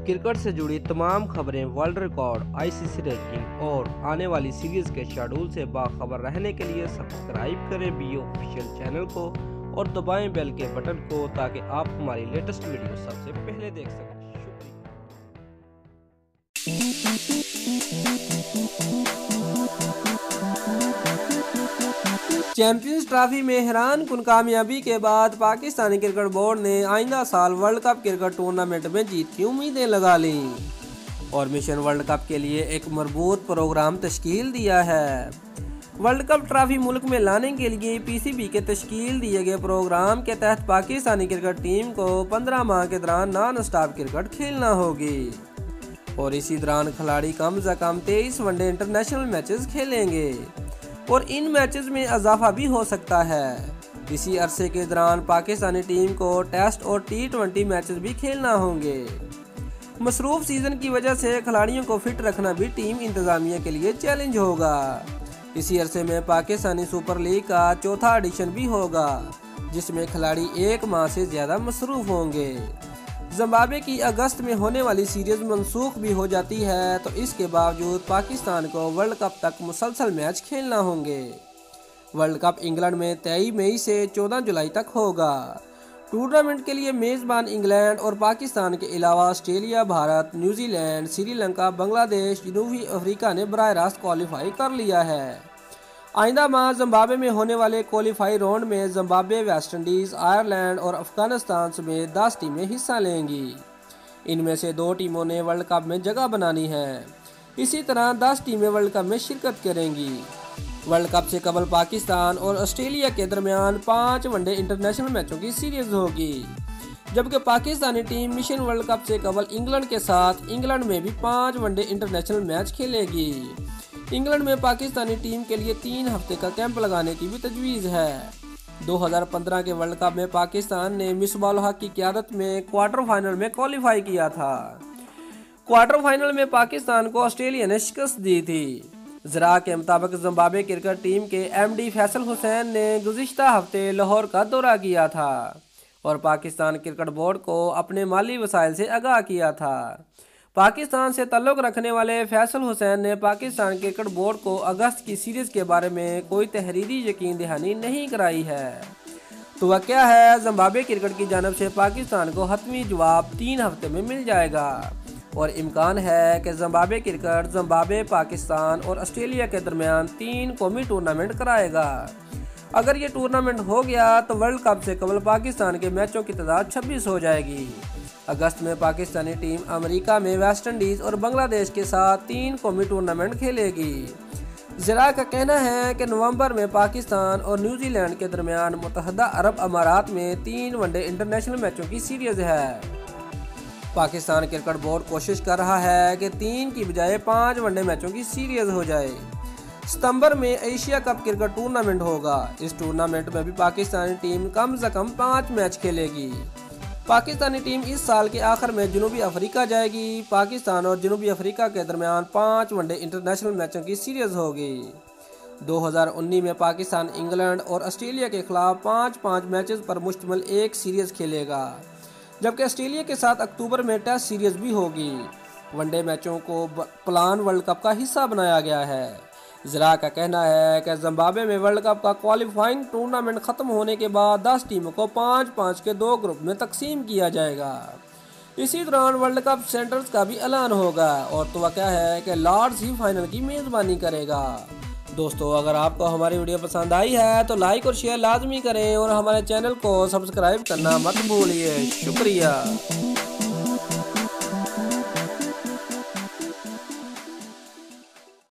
Cricket से जुड़ी तमाम खबरें, वर्ल्ड रिकॉर्ड, आईसीसी रैंकिंग और आने वाली सीरीज के शेड्यूल से बाखबर रहने के लिए सब्सक्राइब करें बी ऑफिशियल चैनल को और दबाएं बेल के बटन को ताकि आप हमारी लेटेस्ट वीडियो सबसे पहले देख सकें। चैंपियंस ट्रॉफी में हैरानकुन कामयाबी के बाद पाकिस्तानी क्रिकेट बोर्ड ने आइंदा साल वर्ल्ड कप क्रिकेट टूर्नामेंट में जीत की उम्मीदें लगा लीं और मिशन वर्ल्ड कप के लिए एक मजबूत प्रोग्राम तश्कील दिया है। वर्ल्ड कप ट्रॉफी मुल्क में लाने के लिए पीसीबी के तश्कील दिए गए प्रोग्राम के तहत पाकिस्तानी क्रिकेट टीम को 15 माह के दौरान नॉन स्टॉप क्रिकेट खेलना होगी और इसी दौरान खिलाड़ी कम से कम 23 वनडे इंटरनेशनल मैचेस खेलेंगे और इन मैचेस में इजाफा भी हो सकता है। इसी अरसे के दौरान पाकिस्तानी टीम को टेस्ट और T20 मैचेस भी खेलना होंगे। मसरूफ सीजन की वजह से खिलाड़ियों को फिट रखना भी टीम इंतजामिया के लिए चैलेंज होगा। इसी अरसे में पाकिस्तानी सुपर लीग का चौथा एडिशन भी होगा जिसमें खिलाड़ी एक माह से ज़्यादा मसरूफ होंगे। जिम्बाब्वे की अगस्त में होने वाली सीरीज मनसूख भी हो जाती है तो इसके बावजूद पाकिस्तान को वर्ल्ड कप तक मुसलसल मैच खेलना होंगे। वर्ल्ड कप इंग्लैंड में 23 मई से 14 जुलाई तक होगा। टूर्नामेंट के लिए मेज़बान इंग्लैंड और पाकिस्तान के अलावा ऑस्ट्रेलिया, भारत, न्यूजीलैंड, श्रीलंका, बांग्लादेश, जनूबी अफ्रीका ने बराह रास्त क्वालिफाई कर लिया है। आइंदा माह जिम्बाब्वे में होने वाले क्वालिफाई राउंड में जिम्बाब्वे, वेस्ट इंडीज़, आयरलैंड और अफगानिस्तान समेत 10 टीमें हिस्सा लेंगी। इनमें से 2 टीमों ने वर्ल्ड कप में जगह बनानी है। इसी तरह 10 टीमें वर्ल्ड कप में शिरकत करेंगी। वर्ल्ड कप से कबल पाकिस्तान और ऑस्ट्रेलिया के दरमियान 5 वनडे इंटरनेशनल मैचों की सीरीज होगी, जबकि Pakistani team mission world cup से कबल इंग्लैंड के साथ इंग्लैंड में भी 5 वनडे इंटरनेशनल मैच खेलेगी। इंग्लैंड में पाकिस्तानी टीम के लिए 3 हफ्ते का कैंप लगाने की भी तजवीज़ है। 2015 के वर्ल्ड कप में पाकिस्तान ने मिसबाह उल हक की क़यादत में क्वार्टर फाइनल में क्वालिफाई किया था। क्वार्टर फाइनल में पाकिस्तान को ऑस्ट्रेलिया ने शिकस्त दी थी। ज़रा के मुताबिक जिम्बाब्वे क्रिकेट टीम के MD फैसल हुसैन ने गुज़िश्ता हफ्ते लाहौर का दौरा किया था और पाकिस्तान क्रिकेट बोर्ड को अपने माली वसाइल से आगाह किया था। पाकिस्तान से ताल्लुक़ रखने वाले फैसल हुसैन ने पाकिस्तान क्रिकेट बोर्ड को अगस्त की सीरीज़ के बारे में कोई तहरीरी यकीन दहानी नहीं कराई है। तो वह क्या है, जिम्बाब्वे क्रिकेट की जानब से पाकिस्तान को हतमी जवाब 3 हफ्ते में मिल जाएगा और इम्कान है कि जिम्बाब्वे क्रिकेट जिम्बाब्वे, पाकिस्तान और ऑस्ट्रेलिया के दरमियान 3 कौमी टूर्नामेंट कराएगा। अगर ये टूर्नामेंट हो गया तो वर्ल्ड कप से कबल पाकिस्तान के मैचों की तादाद 26 हो जाएगी। अगस्त में पाकिस्तानी टीम अमेरिका में वेस्ट इंडीज़ और बांग्लादेश के साथ 3 कौमी टूर्नामेंट खेलेगी। ज़रा का कहना है कि नवंबर में पाकिस्तान और न्यूजीलैंड के दरमियान मुत्तहदा अरब अमारात में 3 वनडे इंटरनेशनल मैचों की सीरीज है। पाकिस्तान क्रिकेट बोर्ड कोशिश कर रहा है कि 3 की बजाय 5 वनडे मैचों की सीरीज हो जाए। सितंबर में एशिया कप क्रिकेट टूर्नामेंट होगा। इस टूर्नामेंट में भी पाकिस्तानी टीम कम से कम 5 मैच खेलेगी। पाकिस्तानी टीम इस साल के आखिर में जनूबी अफ्रीका जाएगी। पाकिस्तान और जनूबी अफ्रीका के दरमियान 5 वनडे इंटरनेशनल मैचों की सीरीज होगी। 2019 में पाकिस्तान इंग्लैंड और ऑस्ट्रेलिया के खिलाफ 5-5 मैचेस पर मुश्तमिल एक सीरीज खेलेगा, जबकि ऑस्ट्रेलिया के साथ अक्टूबर में टेस्ट सीरीज भी होगी। वनडे मैचों को प्लान वर्ल्ड कप का हिस्सा बनाया गया है। ज़रा का कहना है कि जिम्बाब्वे में वर्ल्ड कप का क्वालिफाइंग टूर्नामेंट ख़त्म होने के बाद 10 टीमों को 5-5 के 2 ग्रुप में तकसीम किया जाएगा। इसी दौरान वर्ल्ड कप सेंटर्स का भी ऐलान होगा और तो क्या है कि लॉर्ड्स ही फाइनल की मेज़बानी करेगा। दोस्तों, अगर आपको हमारी वीडियो पसंद आई है तो लाइक और शेयर लाजमी करें और हमारे चैनल को सब्सक्राइब करना मत भूलिए। शुक्रिया।